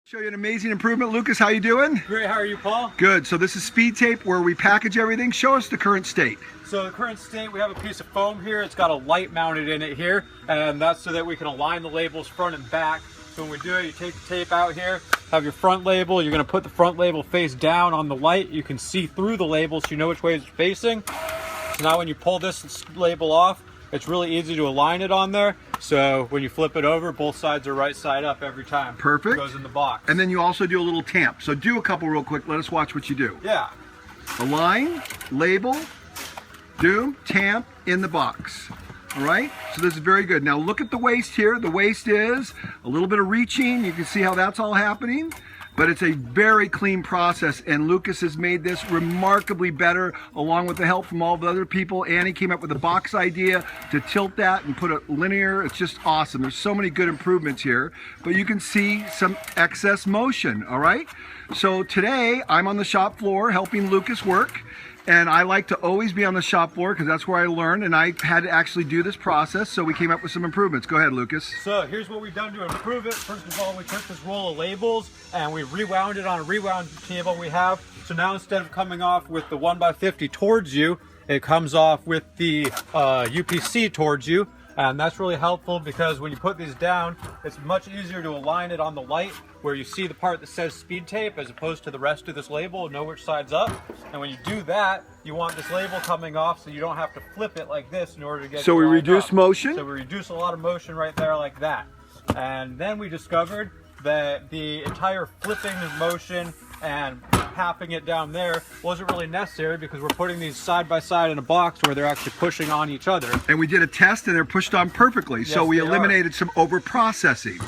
Show you an amazing improvement. Lucas, how you doing? Great, how are you, Paul? Good. So this is SpeedTape where we package everything. Show us the current state. So the current state, we have a piece of foam here. It's got a light mounted in it here, and that's so that we can align the labels front and back. So when we do it, you take the tape out here, have your front label. You're going to put the front label face down on the light. You can see through the label so you know which way it's facing. So now when you pull this label off, it's really easy to align it on there. So when you flip it over, both sides are right side up every time. Perfect. It goes in the box. And then you also do a little tamp. So do a couple real quick. Let us watch what you do. Yeah. Align, label, do, tamp in the box. All right, so this is very good. Now look at the waist here. The waist is a little bit of reaching. You can see how that's all happening, but it's a very clean process, and Lucas has made this remarkably better along with the help from all the other people. Annie came up with a box idea to tilt that and put a linear. It's just awesome. There's so many good improvements here, but you can see some excess motion, all right? So today I'm on the shop floor helping Lucas work. And I like to always be on the shop floor because that's where I learned, and I had to actually do this process, so we came up with some improvements. Go ahead, Lucas. So here's what we've done to improve it. First of all, we took this roll of labels and we rewound it on a rewound table we have. So now instead of coming off with the 1x50 towards you, it comes off with the UPC towards you. And that's really helpful because when you put these down, it's much easier to align it on the light where you see the part that says SpeedTape as opposed to the rest of this label and know which side's up. And when you do that, you want this label coming off so you don't have to flip it like this in order to get it. So we reduce motion? So we reduce a lot of motion right there like that. And then we discovered that the entire flipping of motion and tapping it down there wasn't really necessary because we're putting these side by side in a box where they're actually pushing on each other. And we did a test and they're pushed on perfectly. Yes, so we they eliminated some over processing,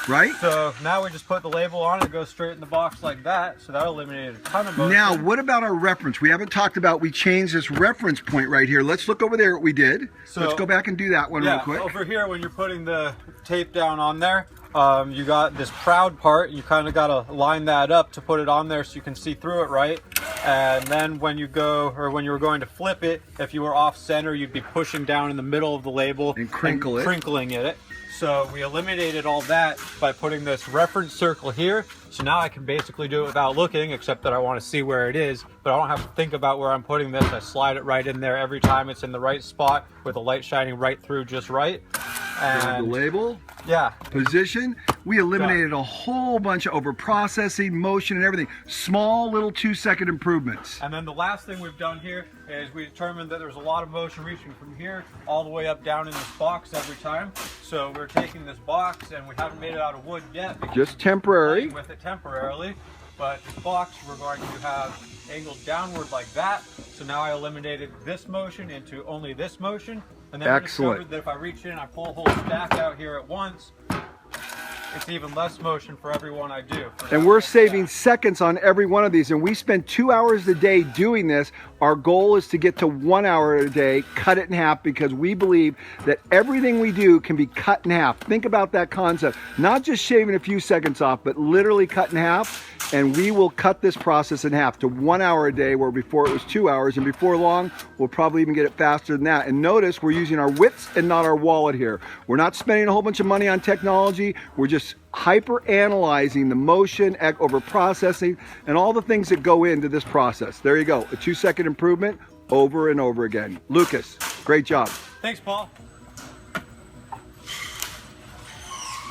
right? So now we just put the label on, it goes straight in the box like that. So that eliminated a ton of motion. Now, what about our reference? We haven't talked about, we changed this reference point right here. Let's look over there what we did. So let's go back and do that one real quick. Over here when you're putting the tape down on there, you got this proud part. You kind of got to line that up to put it on there so you can see through it right. And then when you go, or when you were going to flip it, if you were off center, you'd be pushing down in the middle of the label and crinkling it. So we eliminated all that by putting this reference circle here. So now I can basically do it without looking, except that I want to see where it is, but I don't have to think about where I'm putting this. I slide it right in there every time. It's in the right spot with the light shining right through just right. And the label, yeah, position. We eliminated a whole bunch of over processing, motion, and everything. Small little 2-second improvements. And then the last thing we've done here is we determined that there's a lot of motion reaching from here all the way up down in this box every time. So we're taking this box, and we haven't made it out of wood yet. Just temporary. With it temporarily, but this box we're going to have angled downward like that. So now I eliminated this motion into only this motion. And then we discovered that if I reach in, I pull a whole stack out here at once, it's even less motion for every one I do. And we're saving seconds on every one of these, and we spend 2 hours a day doing this. Our goal is to get to 1 hour a day, cut it in half, because we believe that everything we do can be cut in half. Think about that concept. Not just shaving a few seconds off, but literally cut in half. And we will cut this process in half to 1 hour a day, where before it was 2 hours, and before long, we'll probably even get it faster than that. And notice we're using our wits and not our wallet here. We're not spending a whole bunch of money on technology. We're just hyper analyzing the motion, over processing, and all the things that go into this process. There you go, a 2-second improvement over and over again. Lucas, great job. Thanks, Paul.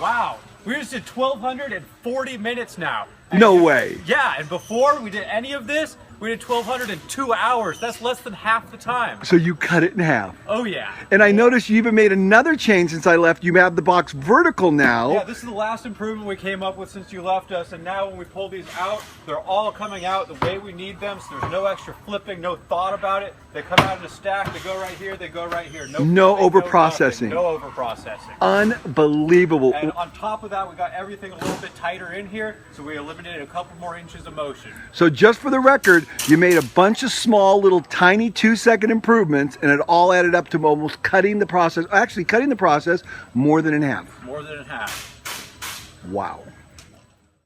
Wow, we just did 1,240 minutes now. No way. Yeah, and before we did any of this, we did 1,202 hours. That's less than half the time. So you cut it in half. Oh yeah. And I noticed you even made another change since I left. You have the box vertical now. Yeah, this is the last improvement we came up with since you left us. And now when we pull these out, they're all coming out the way we need them. So there's no extra flipping, no thought about it. They come out in a stack. They go right here. They go right here. No over processing. No over processing. Unbelievable. And on top of that, we got everything a little bit tighter in here. So we eliminated a couple more inches of motion. So just for the record, you made a bunch of small little tiny 2-second improvements, and it all added up to almost cutting the process, actually cutting the process more than in half. More than in half. Wow.